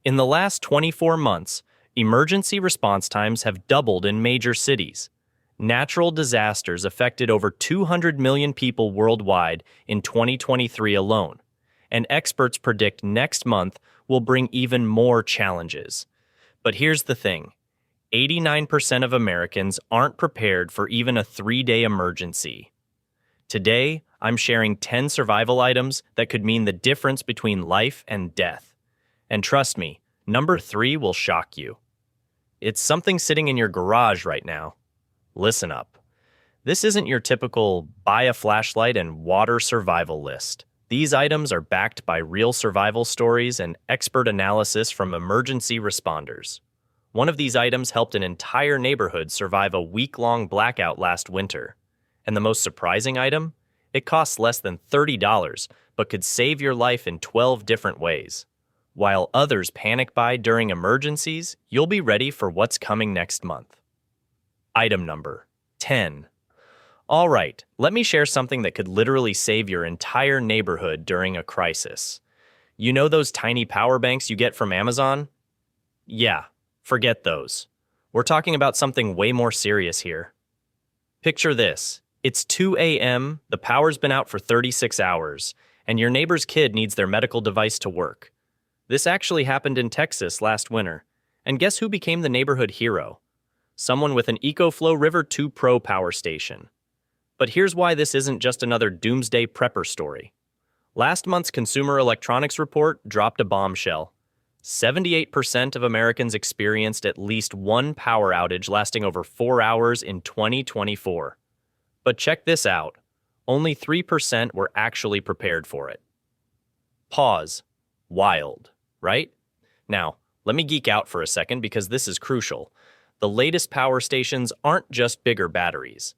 In the last 24 months, emergency response times have doubled in major cities. Natural disasters affected over 200 million people worldwide in 2023 alone, and experts predict next month will bring even more challenges. But here's the thing: 89% of Americans aren't prepared for even a 3-day emergency. Today, I'm sharing 10 survival items that could mean the difference between life and death. And trust me, number 3 will shock you. It's something sitting in your garage right now. Listen up. This isn't your typical buy a flashlight and water survival list. These items are backed by real survival stories and expert analysis from emergency responders. One of these items helped an entire neighborhood survive a week-long blackout last winter. And the most surprising item? It costs less than $30, but could save your life in 12 different ways. While others panic buy during emergencies, you'll be ready for what's coming next month. Item number 10. All right, let me share something that could literally save your entire neighborhood during a crisis. You know those tiny power banks you get from Amazon? Yeah, forget those. We're talking about something way more serious here. Picture this. It's 2 a.m., the power's been out for 36 hours, and your neighbor's kid needs their medical device to work. This actually happened in Texas last winter, and guess who became the neighborhood hero? Someone with an EcoFlow River 2 Pro power station. But here's why this isn't just another doomsday prepper story. Last month's Consumer Electronics Report dropped a bombshell. 78% of Americans experienced at least one power outage lasting over 4 hours in 2024. But check this out. Only 3% were actually prepared for it. Pause. Wild, right? Now, let me geek out for a second because this is crucial. The latest power stations aren't just bigger batteries.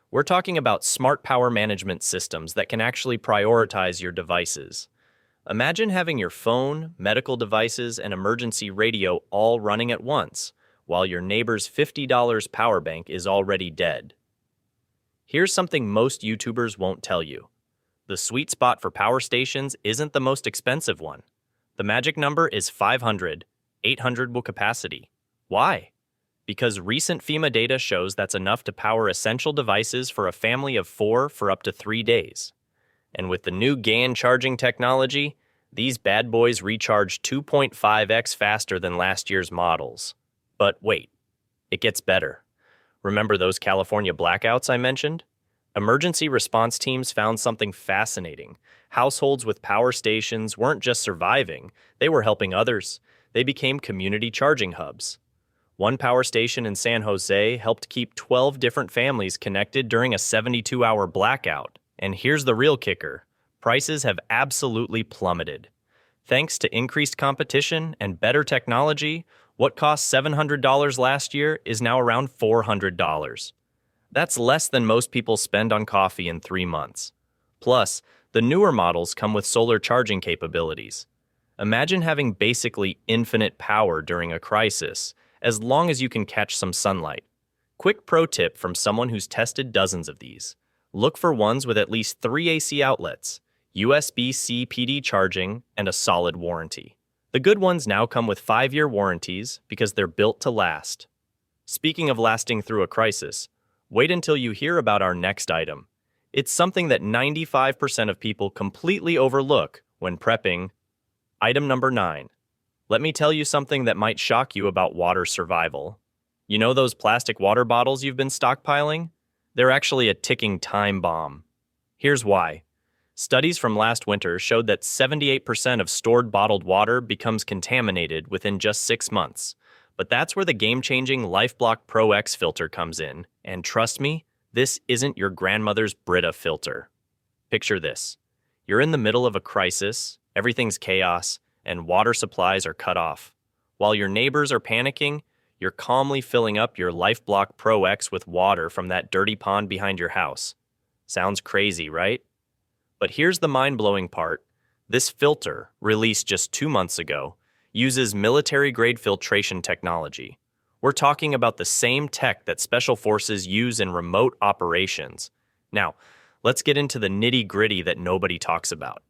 We're talking about smart power management systems that can actually prioritize your devices. Imagine having your phone, medical devices, and emergency radio all running at once, while your neighbor's $50 power bank is already dead. Here's something most YouTubers won't tell you. The sweet spot for power stations isn't the most expensive one. The magic number is 500, 800 W capacity. Why? Because recent FEMA data shows that's enough to power essential devices for a family of 4 for up to 3 days. And with the new GaN charging technology, these bad boys recharge 2.5x faster than last year's models. But wait, it gets better. Remember those California blackouts I mentioned? Emergency response teams found something fascinating. Households with power stations weren't just surviving, they were helping others. They became community charging hubs. One power station in San Jose helped keep 12 different families connected during a 72-hour blackout. And here's the real kicker. Prices have absolutely plummeted. Thanks to increased competition and better technology, what cost $700 last year is now around $400. That's less than most people spend on coffee in 3 months. Plus, the newer models come with solar charging capabilities. Imagine having basically infinite power during a crisis, as long as you can catch some sunlight. Quick pro tip from someone who's tested dozens of these. Look for ones with at least 3 AC outlets, USB-C PD charging, and a solid warranty. The good ones now come with 5-year warranties because they're built to last. Speaking of lasting through a crisis, wait until you hear about our next item. It's something that 95% of people completely overlook when prepping. Item number 9. Let me tell you something that might shock you about water survival. You know those plastic water bottles you've been stockpiling? They're actually a ticking time bomb. Here's why. Studies from last winter showed that 78% of stored bottled water becomes contaminated within just 6 months. But that's where the game-changing LifeBlock Pro X filter comes in. And trust me, this isn't your grandmother's Brita filter. Picture this. You're in the middle of a crisis, everything's chaos, and water supplies are cut off. While your neighbors are panicking, you're calmly filling up your LifeBlock Pro X with water from that dirty pond behind your house. Sounds crazy, right? But here's the mind-blowing part. This filter, released just 2 months ago, uses military-grade filtration technology. We're talking about the same tech that special forces use in remote operations. Now, let's get into the nitty-gritty that nobody talks about.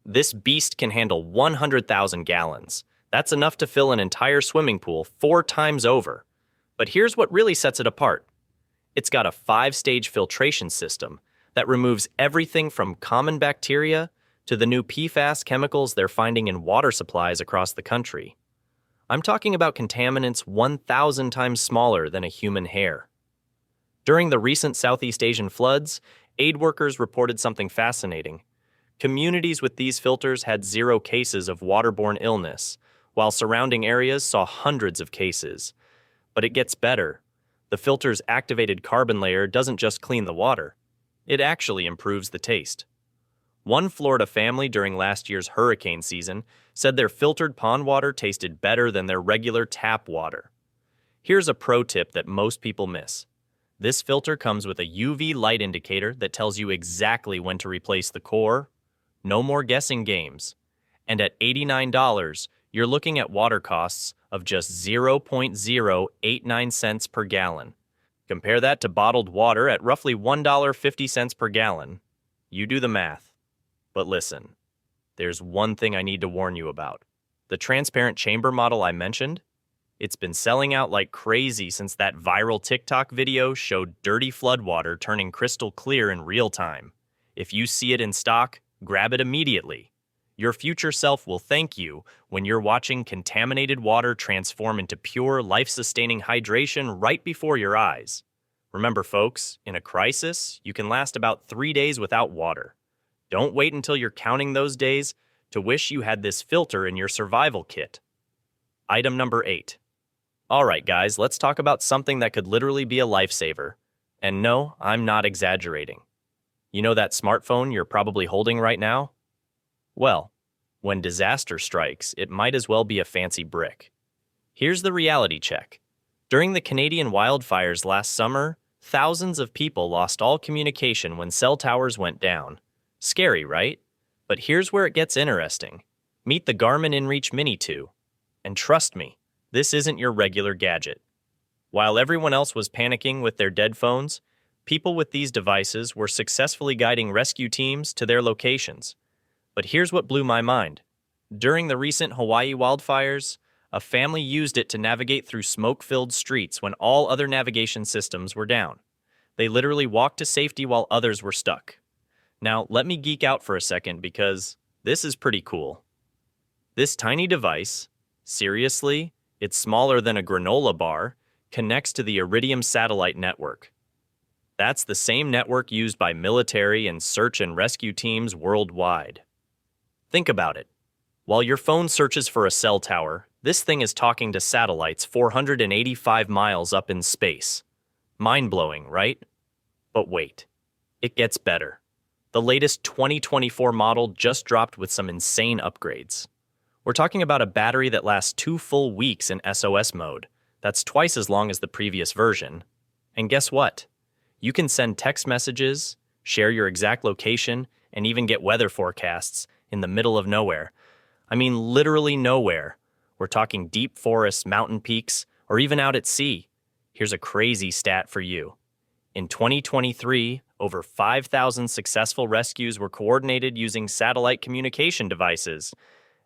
This beast can handle 100,000 gallons. That's enough to fill an entire swimming pool 4 times over. But here's what really sets it apart. It's got a 5-stage filtration system that removes everything from common bacteria to the new PFAS chemicals they're finding in water supplies across the country. I'm talking about contaminants 1,000 times smaller than a human hair. During the recent Southeast Asian floods, aid workers reported something fascinating. Communities with these filters had 0 cases of waterborne illness, while surrounding areas saw hundreds of cases. But it gets better. The filter's activated carbon layer doesn't just clean the water, it actually improves the taste. One Florida family during last year's hurricane season said their filtered pond water tasted better than their regular tap water. Here's a pro tip that most people miss. This filter comes with a UV light indicator that tells you exactly when to replace the core. No more guessing games. And at $89, you're looking at water costs of just 0.089 cents per gallon. Compare that to bottled water at roughly $1.50 per gallon. You do the math. But listen, there's one thing I need to warn you about. The transparent chamber model I mentioned, it's been selling out like crazy since that viral TikTok video showed dirty floodwater turning crystal clear in real time. If you see it in stock, grab it immediately. Your future self will thank you when you're watching contaminated water transform into pure, life-sustaining hydration right before your eyes. Remember, folks, in a crisis, you can last about 3 days without water. Don't wait until you're counting those days to wish you had this filter in your survival kit. Item number 8. All right, guys, let's talk about something that could literally be a lifesaver. And no, I'm not exaggerating. You know that smartphone you're probably holding right now? Well, when disaster strikes, it might as well be a fancy brick. Here's the reality check. During the Canadian wildfires last summer, thousands of people lost all communication when cell towers went down. Scary, right? But here's where it gets interesting. Meet the Garmin InReach Mini 2. And trust me, this isn't your regular gadget. While everyone else was panicking with their dead phones, people with these devices were successfully guiding rescue teams to their locations. But here's what blew my mind. During the recent Hawaii wildfires, a family used it to navigate through smoke-filled streets when all other navigation systems were down. They literally walked to safety while others were stuck. Now, let me geek out for a second because this is pretty cool. This tiny device, seriously, it's smaller than a granola bar, connects to the Iridium satellite network. That's the same network used by military and search and rescue teams worldwide. Think about it. While your phone searches for a cell tower, this thing is talking to satellites 485 miles up in space. Mind-blowing, right? But wait, it gets better. The latest 2024 model just dropped with some insane upgrades. We're talking about a battery that lasts 2 full weeks in SOS mode. That's twice as long as the previous version. And guess what? You can send text messages, share your exact location, and even get weather forecasts in the middle of nowhere. I mean, literally nowhere. We're talking deep forests, mountain peaks, or even out at sea. Here's a crazy stat for you. In 2023, over 5,000 successful rescues were coordinated using satellite communication devices.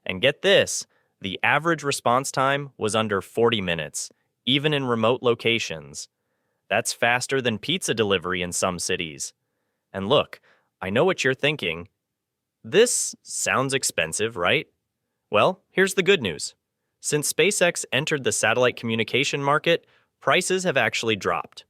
And get this, the average response time was under 40 minutes, even in remote locations. That's faster than pizza delivery in some cities. And look, I know what you're thinking. This sounds expensive, right? Well, here's the good news. Since SpaceX entered the satellite communication market, prices have actually dropped.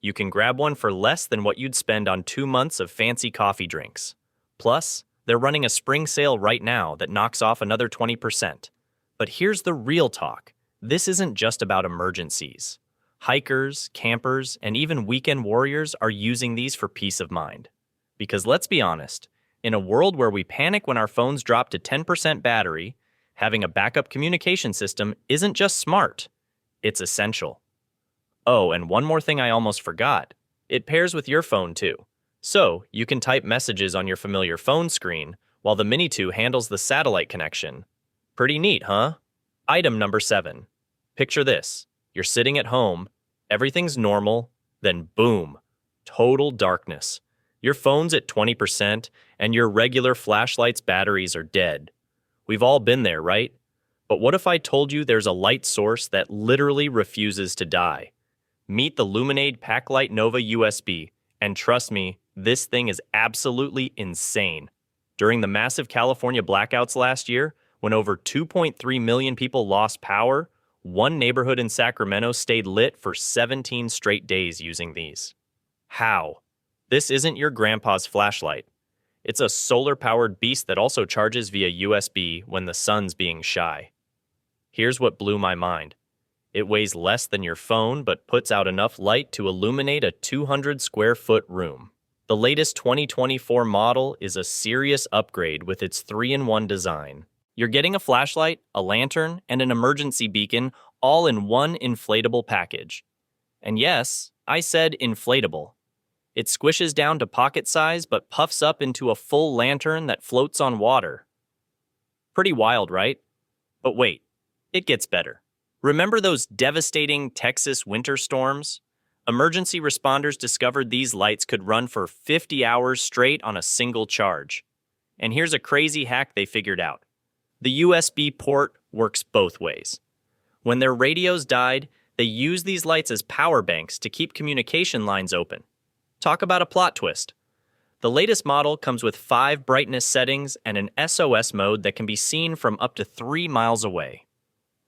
You can grab one for less than what you'd spend on 2 months of fancy coffee drinks. Plus, they're running a spring sale right now that knocks off another 20%. But here's the real talk. This isn't just about emergencies. Hikers, campers, and even weekend warriors are using these for peace of mind. Because let's be honest, in a world where we panic when our phones drop to 10% battery, having a backup communication system isn't just smart, it's essential. Oh, and one more thing I almost forgot. It pairs with your phone too. So, you can type messages on your familiar phone screen while the Mini 2 handles the satellite connection. Pretty neat, huh? Item number 7. Picture this. You're sitting at home, everything's normal, then boom, total darkness. Your phone's at 20%, and your regular flashlight's batteries are dead. We've all been there, right? But what if I told you there's a light source that literally refuses to die? Meet the Luminade Packlight Nova USB, and trust me, this thing is absolutely insane. During the massive California blackouts last year, when over 2.3 million people lost power, one neighborhood in Sacramento stayed lit for 17 straight days using these. How? This isn't your grandpa's flashlight. It's a solar-powered beast that also charges via USB when the sun's being shy. Here's what blew my mind. It weighs less than your phone but puts out enough light to illuminate a 200-square-foot room. The latest 2024 model is a serious upgrade with its 3-in-1 design. You're getting a flashlight, a lantern, and an emergency beacon all in one inflatable package. And yes, I said inflatable. It squishes down to pocket size but puffs up into a full lantern that floats on water. Pretty wild, right? But wait, it gets better. Remember those devastating Texas winter storms? Emergency responders discovered these lights could run for 50 hours straight on a single charge. And here's a crazy hack they figured out. The USB port works both ways. When their radios died, they used these lights as power banks to keep communication lines open. Talk about a plot twist. The latest model comes with 5 brightness settings and an SOS mode that can be seen from up to 3 miles away.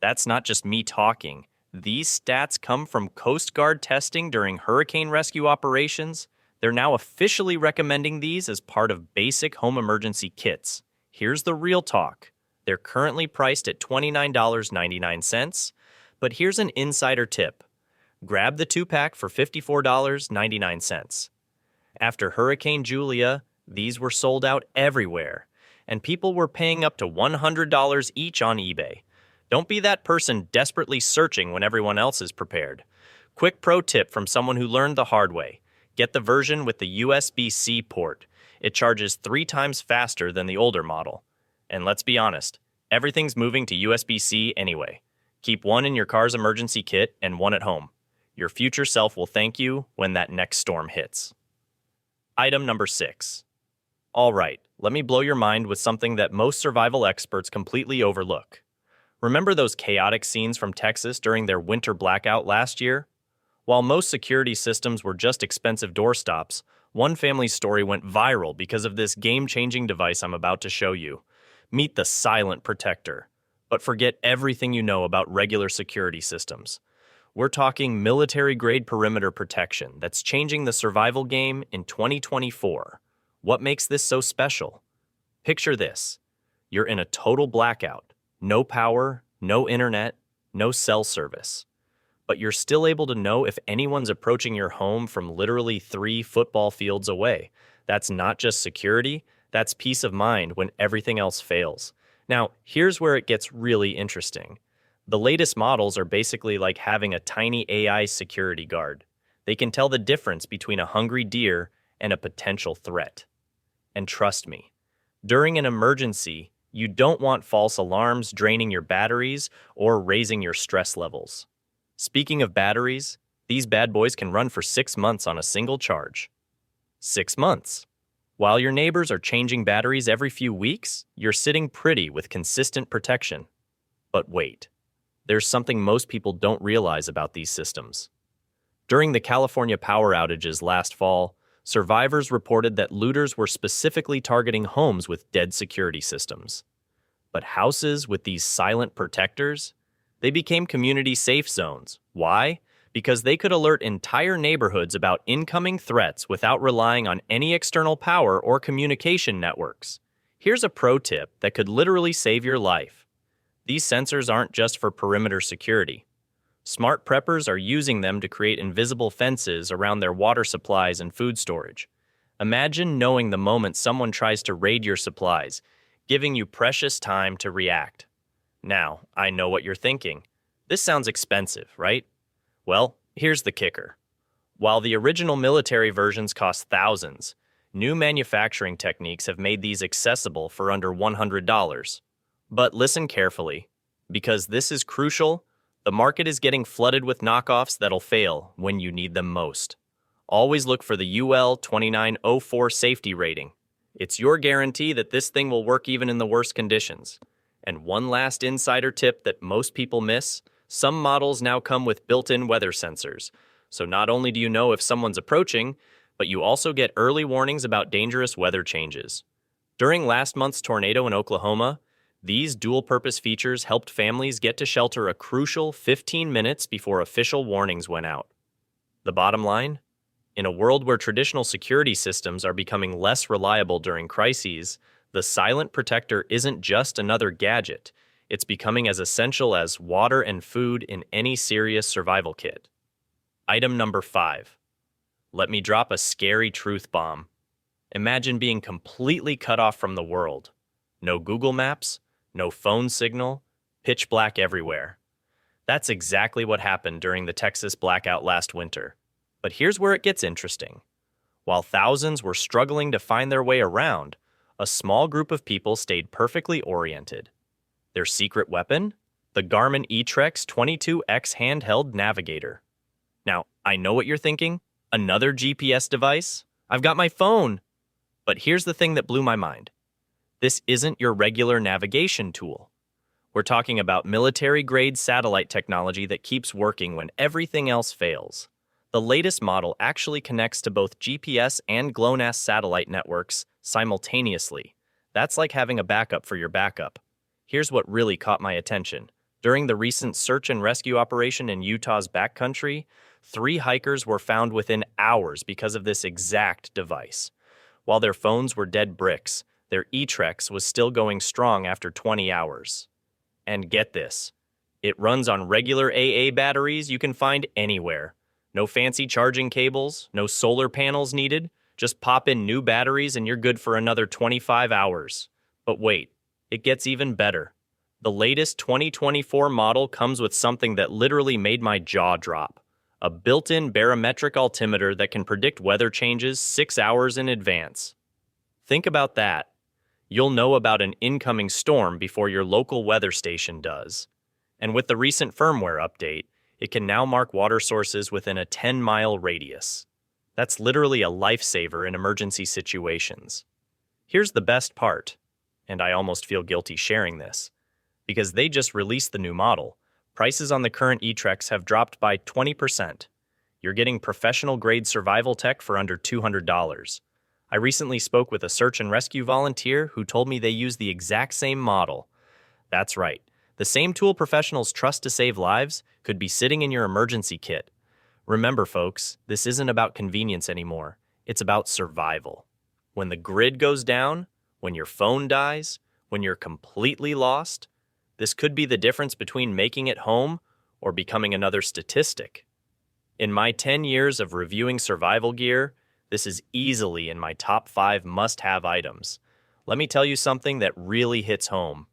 That's not just me talking. These stats come from Coast Guard testing during hurricane rescue operations. They're now officially recommending these as part of basic home emergency kits. Here's the real talk. They're currently priced at $29.99, but here's an insider tip. Grab the 2-pack for $54.99. After Hurricane Julia, these were sold out everywhere, and people were paying up to $100 each on eBay. Don't be that person desperately searching when everyone else is prepared. Quick pro tip from someone who learned the hard way. Get the version with the USB-C port. It charges 3 times faster than the older model. And let's be honest, everything's moving to USB-C anyway. Keep one in your car's emergency kit and one at home. Your future self will thank you when that next storm hits. Item number 6. All right, let me blow your mind with something that most survival experts completely overlook. Remember those chaotic scenes from Texas during their winter blackout last year? While most security systems were just expensive doorstops, one family's story went viral because of this game-changing device I'm about to show you. Meet the Silent Protector. But forget everything you know about regular security systems. We're talking military-grade perimeter protection that's changing the survival game in 2024. What makes this so special? Picture this. You're in a total blackout. No power, no internet, no cell service. But you're still able to know if anyone's approaching your home from literally 3 football fields away. That's not just security, that's peace of mind when everything else fails. Now, here's where it gets really interesting. The latest models are basically like having a tiny AI security guard. They can tell the difference between a hungry deer and a potential threat. And trust me, during an emergency, you don't want false alarms draining your batteries or raising your stress levels. Speaking of batteries, these bad boys can run for 6 months on a single charge. 6 months. While your neighbors are changing batteries every few weeks, you're sitting pretty with consistent protection. But wait, there's something most people don't realize about these systems. During the California power outages last fall, survivors reported that looters were specifically targeting homes with dead security systems. But houses with these silent protectors? They became community safe zones. Why? Because they could alert entire neighborhoods about incoming threats without relying on any external power or communication networks. Here's a pro tip that could literally save your life. These sensors aren't just for perimeter security. Smart preppers are using them to create invisible fences around their water supplies and food storage. Imagine knowing the moment someone tries to raid your supplies, giving you precious time to react. Now, I know what you're thinking. This sounds expensive, right? Well, here's the kicker. While the original military versions cost thousands, new manufacturing techniques have made these accessible for under $100. But listen carefully, because this is crucial. The market is getting flooded with knockoffs that'll fail when you need them most. Always look for the UL 2904 safety rating. It's your guarantee that this thing will work even in the worst conditions. And one last insider tip that most people miss, some models now come with built-in weather sensors. So not only do you know if someone's approaching, but you also get early warnings about dangerous weather changes. During last month's tornado in Oklahoma, these dual-purpose features helped families get to shelter a crucial 15 minutes before official warnings went out. The bottom line? In a world where traditional security systems are becoming less reliable during crises, the Silent Protector isn't just another gadget. It's becoming as essential as water and food in any serious survival kit. Item number 5. Let me drop a scary truth bomb. Imagine being completely cut off from the world. No Google Maps, no phone signal, pitch black everywhere. That's exactly what happened during the Texas blackout last winter. But here's where it gets interesting. While thousands were struggling to find their way around, a small group of people stayed perfectly oriented. Their secret weapon? The Garmin eTrex 22X handheld navigator. Now, I know what you're thinking. Another GPS device? I've got my phone. But here's the thing that blew my mind. This isn't your regular navigation tool. We're talking about military-grade satellite technology that keeps working when everything else fails. The latest model actually connects to both GPS and GLONASS satellite networks simultaneously. That's like having a backup for your backup. Here's what really caught my attention. During the recent search and rescue operation in Utah's backcountry, 3 hikers were found within hours because of this exact device. While their phones were dead bricks, their eTrex was still going strong after 20 hours. And get this, it runs on regular AA batteries you can find anywhere. No fancy charging cables, no solar panels needed. Just pop in new batteries and you're good for another 25 hours. But wait, it gets even better. The latest 2024 model comes with something that literally made my jaw drop. A built-in barometric altimeter that can predict weather changes 6 hours in advance. Think about that. You'll know about an incoming storm before your local weather station does. And with the recent firmware update, it can now mark water sources within a 10-mile radius. That's literally a lifesaver in emergency situations. Here's the best part, and I almost feel guilty sharing this. Because they just released the new model, prices on the current eTrex have dropped by 20%. You're getting professional-grade survival tech for under $200. I recently spoke with a search and rescue volunteer who told me they use the exact same model. That's right. The same tool professionals trust to save lives could be sitting in your emergency kit. Remember, folks, this isn't about convenience anymore. It's about survival. When the grid goes down, when your phone dies, when you're completely lost, this could be the difference between making it home or becoming another statistic. In my 10 years of reviewing survival gear, this is easily in my top 5 must-have items. Let me tell you something that really hits home.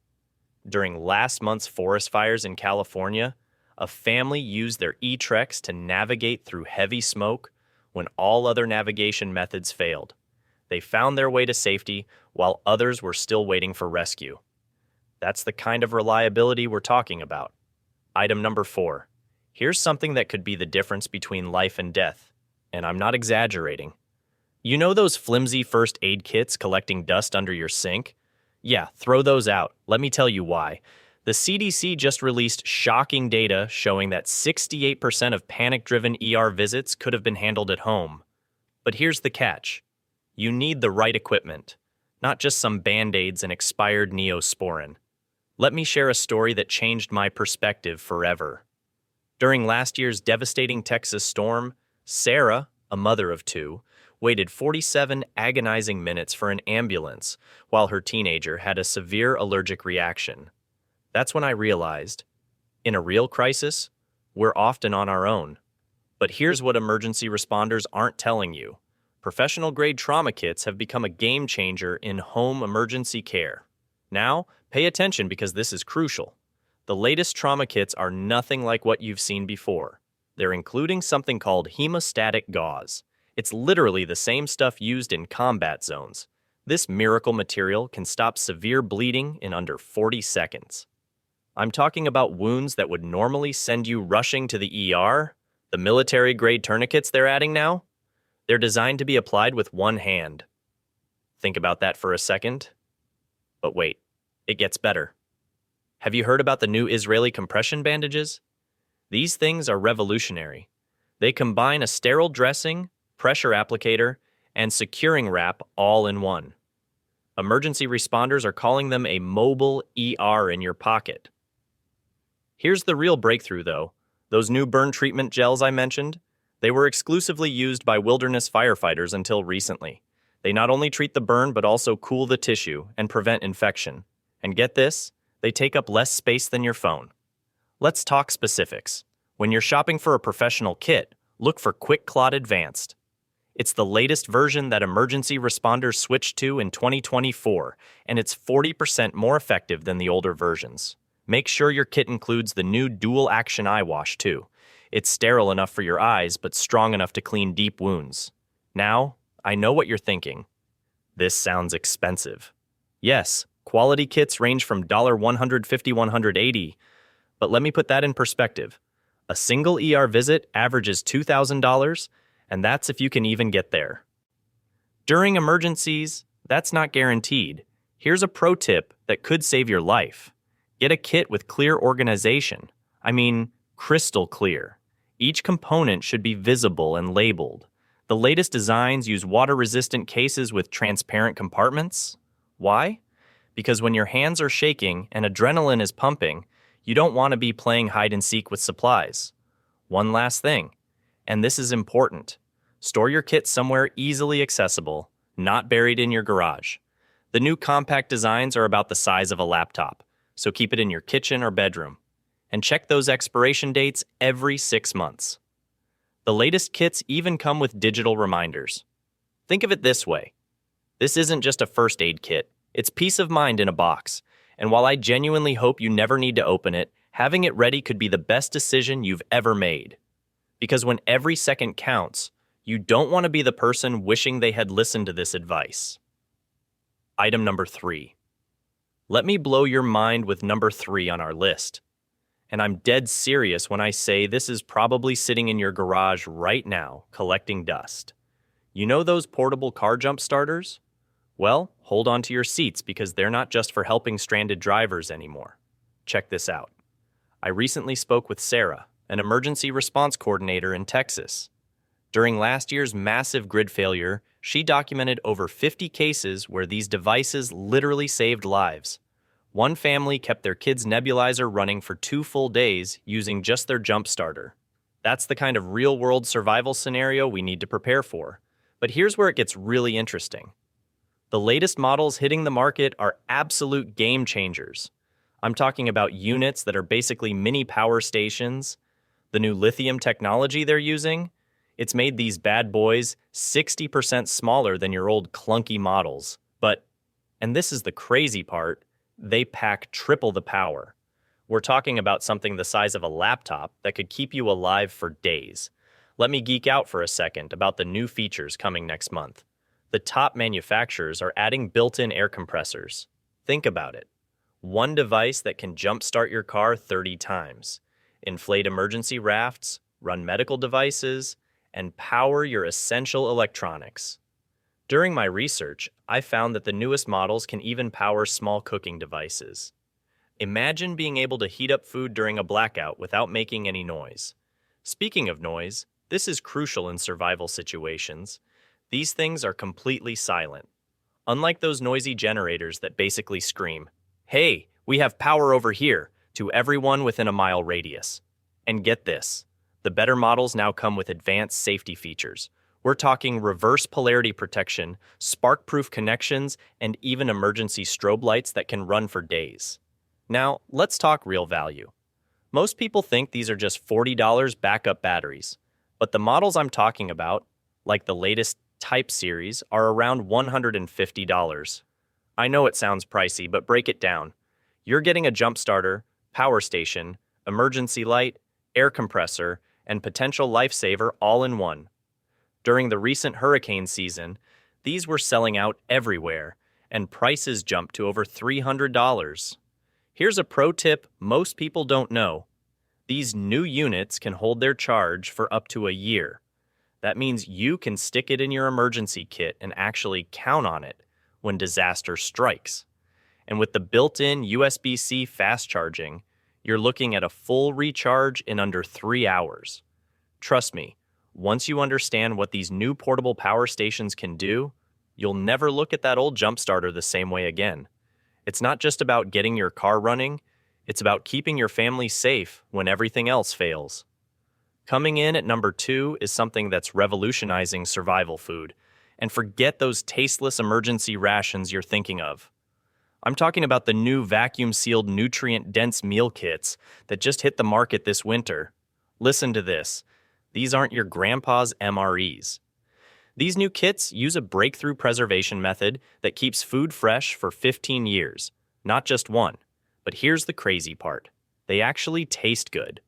During last month's forest fires in California, a family used their eTrex to navigate through heavy smoke when all other navigation methods failed. They found their way to safety while others were still waiting for rescue. That's the kind of reliability we're talking about. Item number 4. Here's something that could be the difference between life and death, and I'm not exaggerating. You know those flimsy first aid kits collecting dust under your sink? Yeah, throw those out. Let me tell you why. The CDC just released shocking data showing that 68% of panic-driven ER visits could have been handled at home. But here's the catch. You need the right equipment, not just some Band-Aids and expired Neosporin. Let me share a story that changed my perspective forever. During last year's devastating Texas storm, Sarah, a mother of 2, waited 47 agonizing minutes for an ambulance while her teenager had a severe allergic reaction. That's when I realized, in a real crisis, we're often on our own. But here's what emergency responders aren't telling you. Professional-grade trauma kits have become a game changer in home emergency care. Now, pay attention because this is crucial. The latest trauma kits are nothing like what you've seen before. They're including something called hemostatic gauze. It's literally the same stuff used in combat zones. This miracle material can stop severe bleeding in under 40 seconds. I'm talking about wounds that would normally send you rushing to the ER. The military-grade tourniquets they're adding now? They're designed to be applied with one hand. Think about that for a second. But wait, it gets better. Have you heard about the new Israeli compression bandages? These things are revolutionary. They combine a sterile dressing, pressure applicator, and securing wrap all in one. Emergency responders are calling them a mobile ER in your pocket. Here's the real breakthrough, though. Those new burn treatment gels I mentioned, they were exclusively used by wilderness firefighters until recently. They not only treat the burn but also cool the tissue and prevent infection. And get this, they take up less space than your phone. Let's talk specifics. When you're shopping for a professional kit, look for Quick Clot Advanced. It's the latest version that emergency responders switched to in 2024, and it's 40% more effective than the older versions. Make sure your kit includes the new dual action eye wash too. It's sterile enough for your eyes, but strong enough to clean deep wounds. Now, I know what you're thinking. This sounds expensive. Yes, quality kits range from $150 to $180, but let me put that in perspective. A single ER visit averages $2,000, and that's if you can even get there. During emergencies, that's not guaranteed. Here's a pro tip that could save your life. Get a kit with clear organization. I mean, crystal clear. Each component should be visible and labeled. The latest designs use water-resistant cases with transparent compartments. Why? Because when your hands are shaking and adrenaline is pumping, you don't want to be playing hide-and-seek with supplies. One last thing, and this is important. Store your kit somewhere easily accessible, not buried in your garage. The new compact designs are about the size of a laptop, so keep it in your kitchen or bedroom. And check those expiration dates every 6 months. The latest kits even come with digital reminders. Think of it this way. This isn't just a first aid kit, it's peace of mind in a box. And while I genuinely hope you never need to open it, having it ready could be the best decision you've ever made. Because when every second counts, you don't want to be the person wishing they had listened to this advice. Item number 3. Let me blow your mind with number 3 on our list. And I'm dead serious when I say this is probably sitting in your garage right now, collecting dust. You know those portable car jump starters? Well, hold on to your seats because they're not just for helping stranded drivers anymore. Check this out. I recently spoke with Sarah, an emergency response coordinator in Texas. During last year's massive grid failure, she documented over 50 cases where these devices literally saved lives. One family kept their kid's nebulizer running for 2 full days using just their jump starter. That's the kind of real-world survival scenario we need to prepare for. But here's where it gets really interesting. The latest models hitting the market are absolute game changers. I'm talking about units that are basically mini power stations. The new lithium technology they're using, it's made these bad boys 60% smaller than your old clunky models. But, and this is the crazy part, they pack triple the power. We're talking about something the size of a laptop that could keep you alive for days. Let me geek out for a second about the new features coming next month. The top manufacturers are adding built-in air compressors. Think about it. One device that can jumpstart your car 30 times, inflate emergency rafts, run medical devices, and power your essential electronics. During my research, I found that the newest models can even power small cooking devices. Imagine being able to heat up food during a blackout without making any noise. Speaking of noise, this is crucial in survival situations. These things are completely silent. Unlike those noisy generators that basically scream, "Hey, we have power over here," to everyone within a mile radius. And get this, the better models now come with advanced safety features. We're talking reverse polarity protection, spark-proof connections, and even emergency strobe lights that can run for days. Now, let's talk real value. Most people think these are just $40 backup batteries, but the models I'm talking about, like the latest Type series, are around $150. I know it sounds pricey, but break it down. You're getting a jump starter, power station, emergency light, air compressor, and potential lifesaver all in one. During the recent hurricane season, these were selling out everywhere, and prices jumped to over $300. Here's a pro tip most people don't know. These new units can hold their charge for up to a year. That means you can stick it in your emergency kit and actually count on it when disaster strikes. And with the built-in USB-C fast charging, you're looking at a full recharge in under 3 hours. Trust me, once you understand what these new portable power stations can do, you'll never look at that old jump starter the same way again. It's not just about getting your car running, it's about keeping your family safe when everything else fails. Coming in at number 2 is something that's revolutionizing survival food. And forget those tasteless emergency rations you're thinking of. I'm talking about the new vacuum-sealed nutrient-dense meal kits that just hit the market this winter. Listen to this. These aren't your grandpa's MREs. These new kits use a breakthrough preservation method that keeps food fresh for 15 years, not just one. But here's the crazy part. They actually taste good.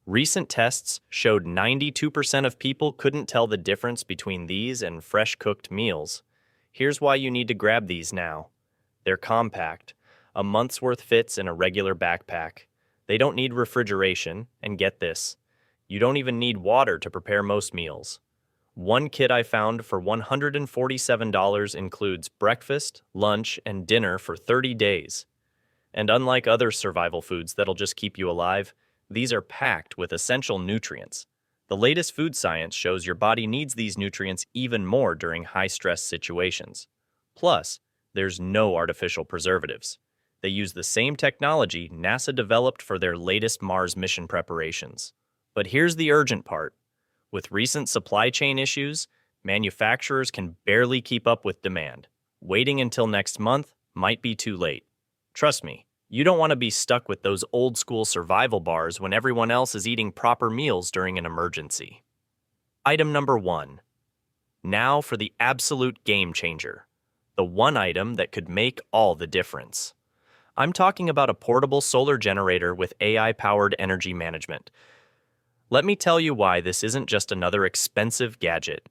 Recent tests showed 92% of people couldn't tell the difference between these and fresh-cooked meals. Here's why you need to grab these now. They're compact. A month's worth fits in a regular backpack. They don't need refrigeration, and get this, you don't even need water to prepare most meals. One kit I found for $147 includes breakfast, lunch, and dinner for 30 days. And unlike other survival foods that'll just keep you alive, these are packed with essential nutrients. The latest food science shows your body needs these nutrients even more during high-stress situations. Plus, there's no artificial preservatives. They use the same technology NASA developed for their latest Mars mission preparations. But here's the urgent part. With recent supply chain issues, manufacturers can barely keep up with demand. Waiting until next month might be too late. Trust me, you don't want to be stuck with those old-school survival bars when everyone else is eating proper meals during an emergency. Item number 1. Now for the absolute game changer. The one item that could make all the difference. I'm talking about a portable solar generator with AI-powered energy management. Let me tell you why this isn't just another expensive gadget.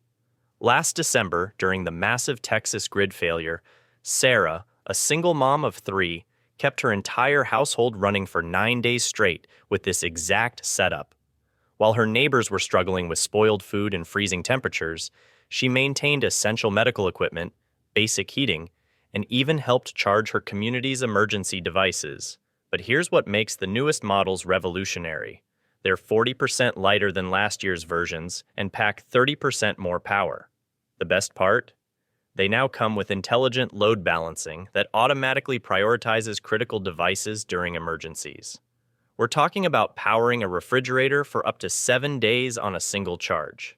Last December, during the massive Texas grid failure, Sarah, a single mom of 3, kept her entire household running for 9 days straight with this exact setup. While her neighbors were struggling with spoiled food and freezing temperatures, she maintained essential medical equipment, basic heating, and even helped charge her community's emergency devices. But here's what makes the newest models revolutionary. They're 40% lighter than last year's versions and pack 30% more power. The best part? They now come with intelligent load balancing that automatically prioritizes critical devices during emergencies. We're talking about powering a refrigerator for up to 7 days on a single charge.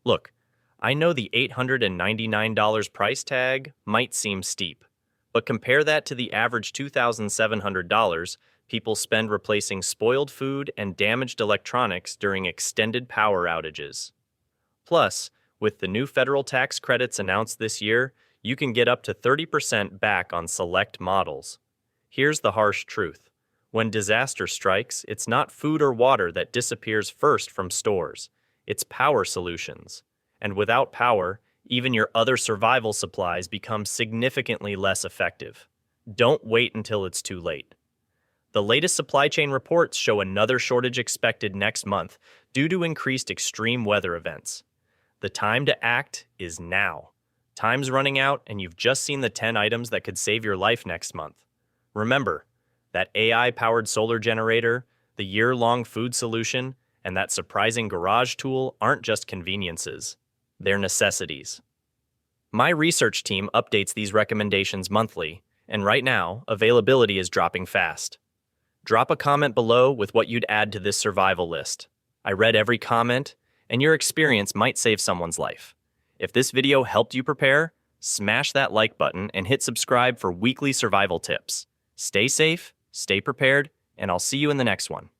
Look, I know the $899 price tag might seem steep, but compare that to the average $2,700 people spend replacing spoiled food and damaged electronics during extended power outages. Plus, with the new federal tax credits announced this year, you can get up to 30% back on select models. Here's the harsh truth. When disaster strikes, it's not food or water that disappears first from stores. It's power solutions. And without power, even your other survival supplies become significantly less effective. Don't wait until it's too late. The latest supply chain reports show another shortage expected next month due to increased extreme weather events. The time to act is now. Time's running out, and you've just seen the 10 items that could save your life next month. Remember, that AI-powered solar generator, the year-long food solution, and that surprising garage tool aren't just conveniences. They're necessities. My research team updates these recommendations monthly, and right now, availability is dropping fast. Drop a comment below with what you'd add to this survival list. I read every comment, and your experience might save someone's life. If this video helped you prepare, smash that like button and hit subscribe for weekly survival tips. Stay safe, stay prepared, and I'll see you in the next one.